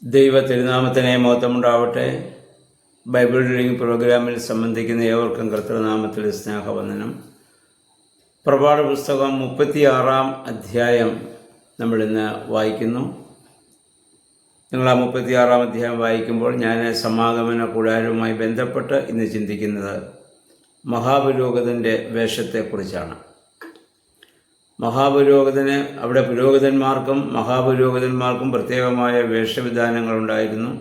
ദൈവ തിരുനാമത്തിനെ മഹത്വമുണ്ടാവട്ടെ. Bible reading പ്രോഗ്രാമിൽ സംബന്ധിക്കുന്ന ഏവർക്കും കർത്തൃനാമത്തിൽ സ്നേഹവന്ദനം. പുറപ്പാട് പുസ്തകം 36-ാം അധ്യായം നമ്മളിന്ന് വായിക്കുന്നു. നിങ്ങൾ ആ 36-ാം അധ്യായം വായിക്കുമ്പോൾ ഞാൻ സമാഗമന കൂടാരവുമായി ബന്ധപ്പെട്ട് ഇന്ന് ചിന്തിക്കുന്നത് മഹാപുരോഹിതൻ്റെ വേഷത്തെക്കുറിച്ചാണ്. മഹാപുരോഹിതന് അവിടെ പുരോഹിതന്മാർക്കും മഹാപുരോഹിതന്മാർക്കും പ്രത്യേകമായ വേഷവിധാനങ്ങളുണ്ടായിരുന്നു.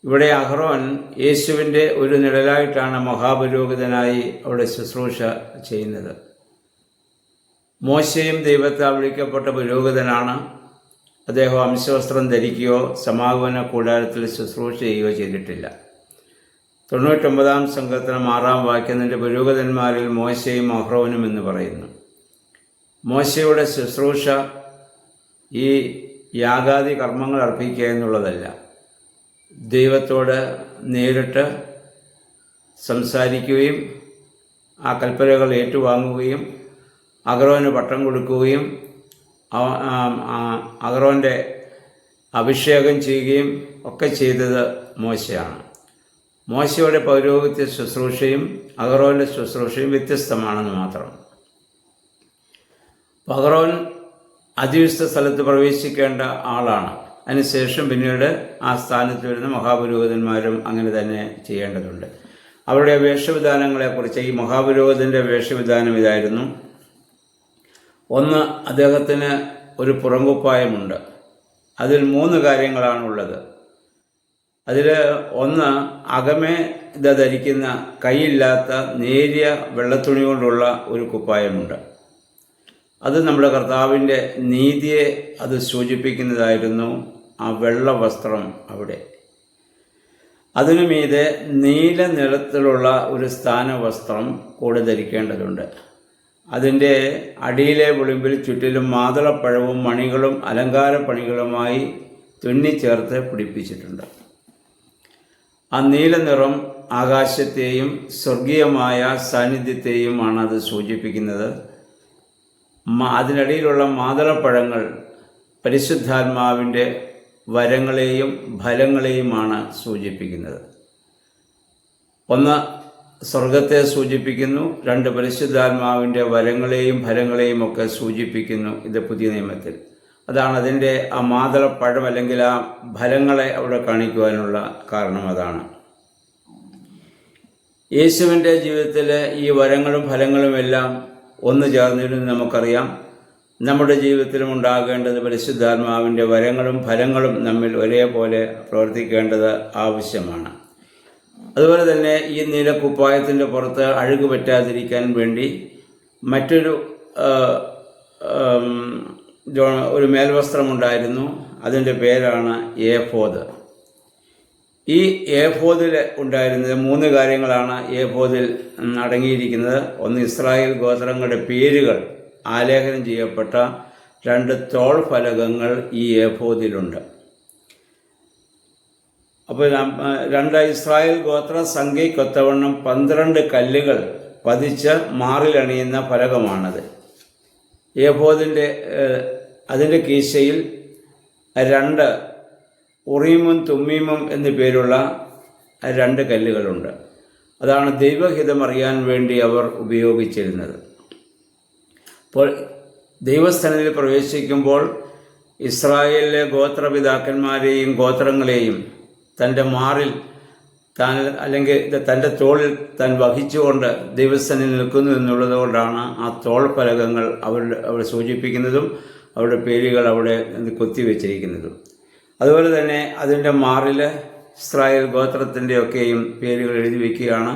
ഇവിടെ അഹ്റോൻ യേശുവിൻ്റെ ഒരു നിഴലായിട്ടാണ് മഹാപുരോഹിതനായി അവിടെ ശുശ്രൂഷ ചെയ്യുന്നത്. മോശയും ദൈവത്താൽ വിളിക്കപ്പെട്ട പുരോഹിതനാണ്. അദ്ദേഹം അംശവസ്ത്രം ധരിക്കുകയോ സമാഗമന കൂടാരത്തിൽ ശുശ്രൂഷ ചെയ്യുകയോ ചെയ്തിട്ടില്ല. 99-ാം സങ്കീർത്തനം 6-ാം വാക്യത്തിൻ്റെ പുരോഹിതന്മാരിൽ മോശയും അഹ്റോനും എന്ന് പറയുന്നു. മോശയുടെ ശുശ്രൂഷ ഈ യാഗാദി കർമ്മങ്ങൾ അർപ്പിക്കുക എന്നുള്ളതല്ല, ദൈവത്തോട് നേരിട്ട് സംസാരിക്കുകയും ആ കൽപ്പനകൾ ഏറ്റുവാങ്ങുകയും അഹ്റോന് പട്ടം കൊടുക്കുകയും അഹ്റോൻ്റെ അഭിഷേകം ചെയ്യുകയും ഒക്കെ ചെയ്തത് മോശയാണ്. മോശയുടെ പൗരോഹിത്യ ശുശ്രൂഷയും അഹ്റോൻ്റെ ശുശ്രൂഷയും വ്യത്യസ്തമാണെന്ന് മാത്രം. അഹ്റോൻ അതിവിശുദ്ധ സ്ഥലത്ത് പ്രവേശിക്കേണ്ട ആളാണ്. അതിനുശേഷം പിന്നീട് ആ സ്ഥാനത്ത് വരുന്ന മഹാപുരോഹിതന്മാരും അങ്ങനെ തന്നെ ചെയ്യേണ്ടതുണ്ട്. അവരുടെ വേഷവിധാനങ്ങളെക്കുറിച്ച് ഈ മഹാപുരോഹിതൻ്റെ വേഷവിധാനം ഇതായിരുന്നു. ഒന്ന്, അദ്ദേഹത്തിന് ഒരു പുറംകുപ്പായമുണ്ട്. അതിൽ 3 കാര്യങ്ങളാണുള്ളത്. അതിൽ ഒന്ന്, അകമേ ധരിക്കുന്ന കൈയില്ലാത്ത നേരിയ വെള്ളത്തുണി കൊണ്ടുള്ള ഒരു കുപ്പായമുണ്ട്. അത് നമ്മുടെ കർത്താവിൻ്റെ നീതിയെ അത് സൂചിപ്പിക്കുന്നതായിരുന്നു. ആ വെള്ള വസ്ത്രം അവിടെ, അതിനു മീതെ നീല നിറത്തിലുള്ള ഒരു സ്ഥാനവസ്ത്രം കൂടെ ധരിക്കേണ്ടതുണ്ട്. അതിൻ്റെ അടിയിലെ വിളിമ്പിൽ ചുറ്റിലും മാതളപ്പഴവും മണികളും അലങ്കാരപ്പണികളുമായി തുന്നിച്ചേർത്ത് പിടിപ്പിച്ചിട്ടുണ്ട്. ആ നീല നിറം ആകാശത്തെയും സ്വർഗീയമായ സാന്നിധ്യത്തെയുമാണ് അത് സൂചിപ്പിക്കുന്നത്. അതിനിടയിലുള്ള മാതളപ്പഴങ്ങൾ പരിശുദ്ധാത്മാവിൻ്റെ വരങ്ങളെയും ഫലങ്ങളെയുമാണ് സൂചിപ്പിക്കുന്നത്. ഒന്ന്, സ്വർഗത്തെ സൂചിപ്പിക്കുന്നു. 2, പരിശുദ്ധാത്മാവിൻ്റെ വരങ്ങളെയും ഫലങ്ങളെയും ഒക്കെ സൂചിപ്പിക്കുന്നു. ഇത് പുതിയ നിയമത്തിൽ അതാണ് അതിൻ്റെ ആ മാതളപ്പഴം അല്ലെങ്കിൽ ആ ഫലങ്ങളെ അവിടെ കാണിക്കുവാനുള്ള കാരണം അതാണ്. യേശുവിൻ്റെ ജീവിതത്തിൽ ഈ വരങ്ങളും ഫലങ്ങളുമെല്ലാം ഒന്ന് ചേർന്നിരുന്ന് നമുക്കറിയാം. നമ്മുടെ ജീവിതത്തിലും ഉണ്ടാകേണ്ടത് പരിശുദ്ധാത്മാവിൻ്റെ വരങ്ങളും ഫലങ്ങളും നമ്മിൽ ഒരേപോലെ പ്രവർത്തിക്കേണ്ടത് ആവശ്യമാണ്. അതുപോലെ തന്നെ ഈ നീലക്കുപ്പായത്തിൻ്റെ പുറത്ത് അഴുക്ക് പറ്റാതിരിക്കാൻ വേണ്ടി മറ്റൊരു ഒരു മേൽവസ്ത്രമുണ്ടായിരുന്നു. അതിൻ്റെ പേരാണ് ഏഫോദ്. ഈ ഏഫോദിൽ ഉണ്ടായിരുന്നത് 3 കാര്യങ്ങളാണ് ഏഫോദിൽ അടങ്ങിയിരിക്കുന്നത്. ഒന്ന്, ഇസ്രായേൽ ഗോത്രങ്ങളുടെ പേരുകൾ ആലേഖനം ചെയ്യപ്പെട്ട 2 തോൾ ഫലകങ്ങൾ ഈ ഏഫോദിലുണ്ട്. അപ്പോൾ 2 ഇസ്രായേൽ ഗോത്ര സംഖ്യയ്ക്കൊത്തവണ്ണം 12 കല്ലുകൾ പതിച്ച് മാറിലണിയുന്ന ഫലകമാണത്. ഏഫോദിൻ്റെ അതിൻ്റെ കീശയിൽ 2 ഉറീമും തുമ്മീമും എന്നു പേരുള്ള 2 കല്ലുകളുണ്ട്. അതാണ് ദൈവഹിതം അറിയാൻ വേണ്ടി അവർ ഉപയോഗിച്ചിരുന്നത്. അപ്പോൾ ദൈവസ്ഥാനത്തിൽ പ്രവേശിക്കുമ്പോൾ ഇസ്രായേലിലെ ഗോത്രപിതാക്കന്മാരെയും ഗോത്രങ്ങളെയും തൻ്റെ മാറിൽ താൻ അല്ലെങ്കിൽ തൻ്റെ തോളിൽ താൻ വഹിച്ചുകൊണ്ട് ദൈവസ്ഥാനത്തിൽ നിൽക്കുന്നു എന്നുള്ളത് കൊണ്ടാണ് ആ തോൾ ഫലകങ്ങൾ അവർ സൂചിപ്പിക്കുന്നതും അവരുടെ പേരുകൾ അവിടെ കൊത്തിവെച്ചിരിക്കുന്നതും. അതുപോലെ തന്നെ അതിൻ്റെ മാറിൽ ഇസ്രായേൽ ഗോത്രത്തിൻ്റെയൊക്കെയും പേരുകൾ എഴുതി വയ്ക്കുകയാണ്.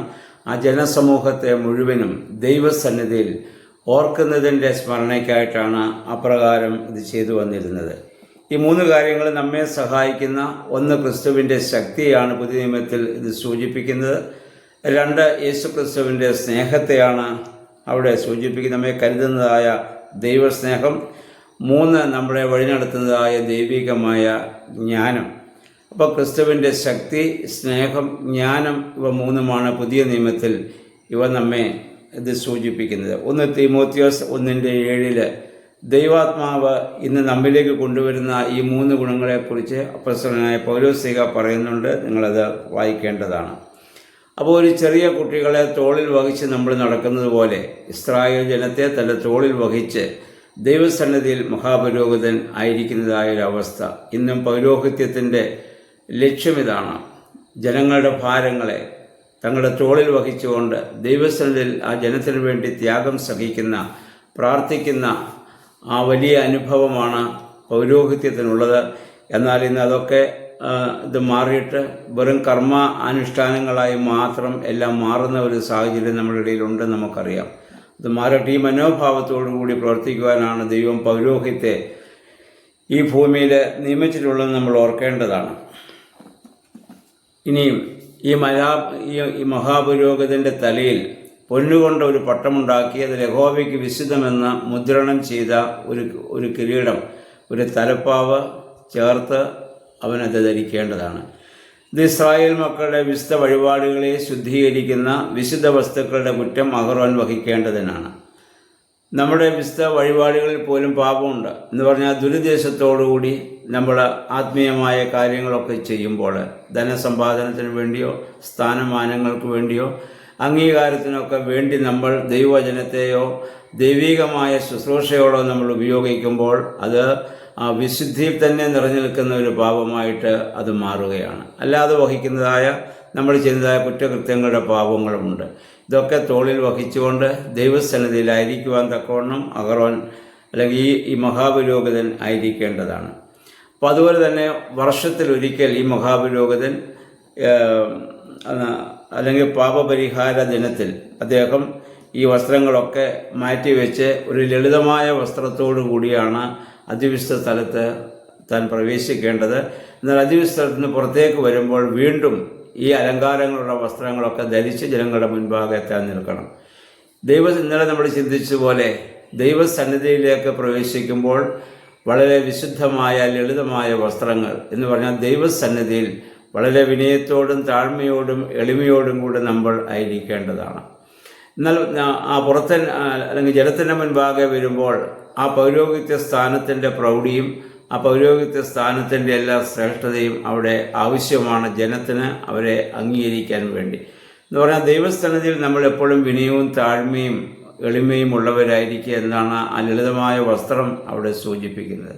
ആ ജനസമൂഹത്തെ മുഴുവനും ദൈവസന്നിധിയിൽ ഓർക്കുന്നതിൻ്റെ സ്മരണയ്ക്കായിട്ടാണ് അപ്രകാരം ഇത് ചെയ്തു വന്നിരുന്നത്. ഈ 3 കാര്യങ്ങൾ നമ്മെ സഹായിക്കുന്ന ഒന്ന്, ക്രിസ്തുവിൻ്റെ ശക്തിയാണ് പുതിയ നിയമത്തിൽ ഇത് സൂചിപ്പിക്കുന്നത്. 2, യേശു ക്രിസ്തുവിൻ്റെ സ്നേഹത്തെയാണ് അവിടെ സൂചിപ്പിക്കുന്നത്, നമ്മെ കരുതുന്നതായ ദൈവസ്നേഹം. 3, നമ്മളെ വഴി നടത്തുന്നതായ ദൈവികമായ ജ്ഞാനം. അപ്പോൾ ക്രിസ്തുവിൻ്റെ ശക്തി, സ്നേഹം, ജ്ഞാനം ഇവ 3മാണ് പുതിയ നിയമത്തിൽ ഇവ നമ്മെ ഇത് സൂചിപ്പിക്കുന്നത്. 1 തീമോത്തിയോസ് 1:7 ദൈവാത്മാവ് ഇന്ന് നമ്മിലേക്ക് കൊണ്ടുവരുന്ന ഈ 3 ഗുണങ്ങളെക്കുറിച്ച് അപ്പോസ്തലനായ പൗലോസ് പറയുന്നുണ്ട്. നിങ്ങളത് വായിക്കേണ്ടതാണ്. അപ്പോൾ ഒരു ചെറിയ കുട്ടികളെ തോളിൽ വഹിച്ച് നമ്മൾ നടക്കുന്നത് പോലെ ഇസ്രായേൽ ജനത്തെ തൻ്റെ തോളിൽ വഹിച്ച് ദൈവസന്നിധിയിൽ മഹാപുരോഹിതൻ ആയിരിക്കുന്നതായൊരവസ്ഥ. ഇന്നും പൗരോഹിത്യത്തിൻ്റെ ലക്ഷ്യം ഇതാണ്. ജനങ്ങളുടെ ഭാരങ്ങളെ തങ്ങളുടെ തോളിൽ വഹിച്ചുകൊണ്ട് ദൈവസന്നിധിയിൽ ആ ജനത്തിനു വേണ്ടി ത്യാഗം സഹിക്കുന്ന, പ്രാർത്ഥിക്കുന്ന ആ വലിയ അനുഭവമാണ് പൗരോഹിത്യത്തിനുള്ളത്. എന്നാൽ ഇന്ന് അതൊക്കെ ഇത് മാറിയിട്ട് വെറും കർമ്മ അനുഷ്ഠാനങ്ങളായി മാത്രം എല്ലാം മാറുന്ന ഒരു സാഹചര്യം നമ്മുടെ ഇടയിലുണ്ടെന്ന് നമുക്കറിയാം. ഇത് മാറട്ടെ. ഈ മനോഭാവത്തോടു കൂടി പ്രവർത്തിക്കുവാനാണ് ദൈവം പൗരോഹിത്യത്തെ ഈ ഭൂമിയിൽ നിയമിച്ചിട്ടുള്ളതെന്ന് നമ്മൾ ഓർക്കേണ്ടതാണ്. ഇനിയും ഈ മഹാപുരോഹിതൻ്റെ തലയിൽ പൊന്നുകൊണ്ട് ഒരു പട്ടമുണ്ടാക്കി അതിൽ യഹോവയ്ക്ക് വിശുദ്ധമെന്ന് മുദ്രണം ചെയ്ത ഒരു കിരീടം, ഒരു തലപ്പാവ് ചേർത്ത് അവനത് ധരിക്കേണ്ടതാണ്. ഇത് ഇസ്രായേൽ മക്കളുടെ വിശുദ്ധ വഴിപാടുകളെ ശുദ്ധീകരിക്കുന്ന വിശുദ്ധ വസ്തുക്കളുടെ കുറ്റം അഹറോൻ വഹിക്കേണ്ടതിനാണ്. നമ്മുടെ വിശുദ്ധ വഴിപാടുകളിൽ പോലും പാപമുണ്ട് എന്ന് പറഞ്ഞാൽ ദുരുദ്ദേശത്തോടുകൂടി നമ്മൾ ആത്മീയമായ കാര്യങ്ങളൊക്കെ ചെയ്യുമ്പോൾ ധനസമ്പാദനത്തിന് വേണ്ടിയോ സ്ഥാനമാനങ്ങൾക്ക് വേണ്ടിയോ അംഗീകാരത്തിനൊക്കെ വേണ്ടി നമ്മൾ ദൈവവചനത്തെയോ ദൈവികമായ ശുശ്രൂഷയോടോ നമ്മൾ ഉപയോഗിക്കുമ്പോൾ അത് ആ വിശുദ്ധിയിൽ തന്നെ നിറഞ്ഞു നിൽക്കുന്ന ഒരു പാപമായിട്ട് അത് മാറുകയാണ്. അല്ലാതെ വഹിക്കുന്നതായ നമ്മൾ ചെയ്യുന്നതായ കുറ്റകൃത്യങ്ങളുടെ പാപങ്ങളുമുണ്ട്. ഇതൊക്കെ തോളിൽ വഹിച്ചുകൊണ്ട് ദൈവസന്നിധിയിലായിരിക്കുവാൻ തക്കവണ്ണം അഹറോൻ അല്ലെങ്കിൽ ഈ മഹാപുരോഹിതൻ ആയിരിക്കേണ്ടതാണ്. അപ്പോൾ അതുപോലെ തന്നെ വർഷത്തിലൊരിക്കൽ ഈ മഹാപുരോഹിതൻ അല്ലെങ്കിൽ പാപപരിഹാര ദിനത്തിൽ അദ്ദേഹം ഈ വസ്ത്രങ്ങളൊക്കെ മാറ്റിവെച്ച് ഒരു ലളിതമായ വസ്ത്രത്തോടു കൂടിയാണ് അതിവിശുദ്ധ സ്ഥലത്ത് താൻ പ്രവേശിക്കേണ്ടത്. എന്നാൽ അതിവിശുദ്ധ സ്ഥലത്ത് നിന്ന് പുറത്തേക്ക് വരുമ്പോൾ വീണ്ടും ഈ അലങ്കാരങ്ങളുള്ള വസ്ത്രങ്ങളൊക്കെ ധരിച്ച് ജനങ്ങളുടെ മുൻപാകെ എത്താൻ നിൽക്കണം. ഇന്നലെ നമ്മൾ ചിന്തിച്ചതുപോലെ ദൈവസന്നിധിയിലേക്ക് പ്രവേശിക്കുമ്പോൾ വളരെ വിശുദ്ധമായ ലളിതമായ വസ്ത്രങ്ങൾ എന്ന് പറഞ്ഞാൽ ദൈവസന്നിധിയിൽ വളരെ വിനയത്തോടും താഴ്മയോടും എളിമയോടും കൂടെ നമ്മൾ ആയിരിക്കേണ്ടതാണ്. എന്നാൽ ആ പുറത്തൻ അല്ലെങ്കിൽ ജനത്തിൻ്റെ മുൻപാകെ വരുമ്പോൾ ആ പൗരോഹിത്യ സ്ഥാനത്തിൻ്റെ പ്രൗഢിയും ആ പൗരോഹിത്യ സ്ഥാനത്തിൻ്റെ എല്ലാ ശ്രേഷ്ഠതയും അവിടെ ആവശ്യമാണ് ജനത്തിന് അവരെ അംഗീകരിക്കാൻ വേണ്ടി. എന്ന് പറഞ്ഞാൽ ദൈവസ്ഥാനത്തിൽ നമ്മൾ എപ്പോഴും വിനയവും താഴ്മയും എളിമയും ഉള്ളവരായിരിക്കുക എന്നാണ് ആ ലളിതമായ വസ്ത്രം അവിടെ സൂചിപ്പിക്കുന്നത്.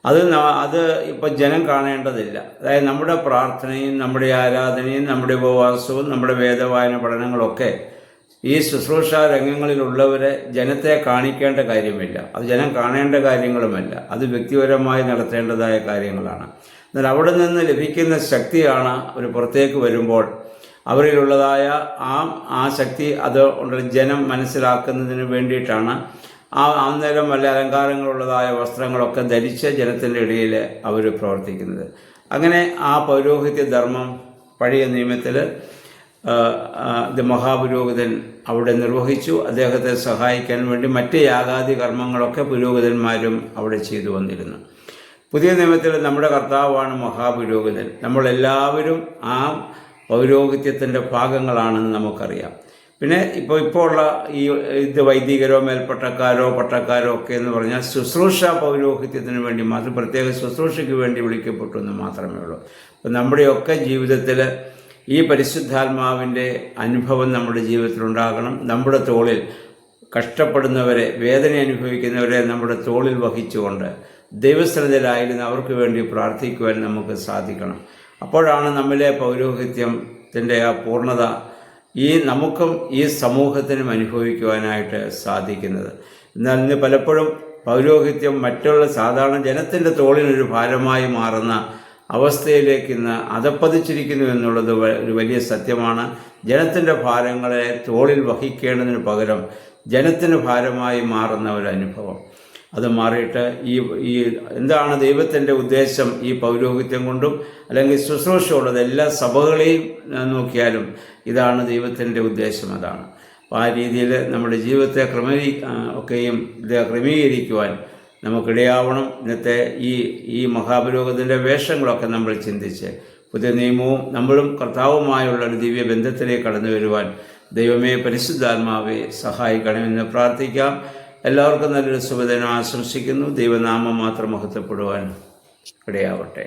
അത് ഇപ്പോൾ ജനം കാണേണ്ടതില്ല. അതായത് നമ്മുടെ പ്രാർത്ഥനയും നമ്മുടെ ആരാധനയും നമ്മുടെ ഉപവാസവും നമ്മുടെ വേദവായന പഠനങ്ങളൊക്കെ ഈ ശുശ്രൂഷ രംഗങ്ങളിലുള്ളവരെ ജനത്തെ കാണിക്കേണ്ട കാര്യമില്ല. അത് ജനം കാണേണ്ട കാര്യങ്ങളുമല്ല. അത് വ്യക്തിപരമായി നടത്തേണ്ടതായ കാര്യങ്ങളാണ്. എന്നാൽ അവിടെ നിന്ന് ലഭിക്കുന്ന ശക്തിയാണ് ഒരു പുറത്തേക്ക് വരുമ്പോൾ അവരിലുള്ളതായ ആ ശക്തി അത് ജനം മനസ്സിലാക്കുന്നതിന് വേണ്ടിയിട്ടാണ് അന്നേരം വല്ല അലങ്കാരങ്ങളുള്ളതായ വസ്ത്രങ്ങളൊക്കെ ധരിച്ച് ജനത്തിൻ്റെ ഇടയിൽ അവർ പ്രവർത്തിക്കുന്നത്. അങ്ങനെ ആ പൗരോഹിത്യ ധർമ്മം പഴയ നിയമത്തിൽ മഹാപുരോഹിതൻ അവിടെ നിർവഹിച്ചു. അദ്ദേഹത്തെ സഹായിക്കാൻ വേണ്ടി മറ്റ് യാഗാദി കർമ്മങ്ങളൊക്കെ പുരോഹിതന്മാരും അവിടെ ചെയ്തു വന്നിരുന്നു. പുതിയ നിയമത്തിൽ നമ്മുടെ കർത്താവാണ് മഹാപുരോഹിതൻ. നമ്മളെല്ലാവരും ആ പൗരോഹിത്യത്തിൻ്റെ ഭാഗങ്ങളാണെന്ന് നമുക്കറിയാം. പിന്നെ ഇപ്പോൾ ഉള്ള വൈദികരോ മേൽപ്പട്ടക്കാരോ പട്ടക്കാരോ ഒക്കെ എന്ന് പറഞ്ഞാൽ ശുശ്രൂഷ പൗരോഹിത്യത്തിന് വേണ്ടി മാത്രം, പ്രത്യേക ശുശ്രൂഷയ്ക്ക് വേണ്ടി വിളിക്കപ്പെട്ടു എന്ന് മാത്രമേ ഉള്ളൂ. അപ്പം നമ്മുടെയൊക്കെ ജീവിതത്തിൽ ഈ പരിശുദ്ധാത്മാവിൻ്റെ അനുഭവം നമ്മുടെ ജീവിതത്തിലുണ്ടാകണം. നമ്മുടെ തോളിൽ കഷ്ടപ്പെടുന്നവരെ, വേദന അനുഭവിക്കുന്നവരെ നമ്മുടെ തോളിൽ വഹിച്ചുകൊണ്ട് ദൈവസന്നിധിയിലായിരുന്നു അവർക്ക് വേണ്ടി പ്രാർത്ഥിക്കുവാൻ നമുക്ക് സാധിക്കണം. അപ്പോഴാണ് നമ്മിലെ പൗരോഹിത്യത്തിൻ്റെ ആ പൂർണ്ണത നമുക്കും ഈ സമൂഹത്തിനും അനുഭവിക്കുവാനായിട്ട് സാധിക്കുന്നത്. എന്നാൽ ഇന്ന് പലപ്പോഴും പൗരോഹിത്യം മറ്റുള്ള സാധാരണ ജനത്തിൻ്റെ തോളിനൊരു ഭാരമായി മാറുന്ന അവസ്ഥയിലേക്ക് ഇന്ന് അധപ്പതിച്ചിരിക്കുന്നു എന്നുള്ളത് ഒരു വലിയ സത്യമാണ്. ജനത്തിൻ്റെ ഭാരങ്ങളെ തോളിൽ വഹിക്കേണ്ടതിന് പകരം ജനത്തിന് ഭാരമായി മാറുന്ന ഒരു അനുഭവം അത് മാറിയിട്ട് എന്താണ് ദൈവത്തിൻ്റെ ഉദ്ദേശം ഈ പൗരോഹിത്യം കൊണ്ടും അല്ലെങ്കിൽ ശുശ്രൂഷയുള്ളത് എല്ലാ സഭകളെയും നോക്കിയാലും ഇതാണ് ദൈവത്തിൻ്റെ ഉദ്ദേശം. അതാണ്. അപ്പോൾ ആ രീതിയിൽ നമ്മുടെ ജീവിതത്തെ ക്രമീകരിക്കുവാൻ നമുക്കിടയാവണം. ഇന്നത്തെ ഈ മഹാപുരോഹിതൻ്റെ വേഷങ്ങളൊക്കെ നമ്മൾ ചിന്തിച്ച് പുതിയ നിയമവും നമ്മളും കർത്താവുമായുള്ള ഒരു ദിവ്യ ബന്ധത്തിലേക്ക് കടന്നു വരുവാൻ ദൈവമേ പരിശുദ്ധാത്മാവെ സഹായിക്കണമെന്ന് പ്രാർത്ഥിക്കാം. എല്ലാവർക്കും നല്ലൊരു സുഖദിനം ആശംസിക്കുന്നു. ദൈവനാമം മാത്രം മഹത്വപ്പെടുവാൻ ഇടയാവട്ടെ.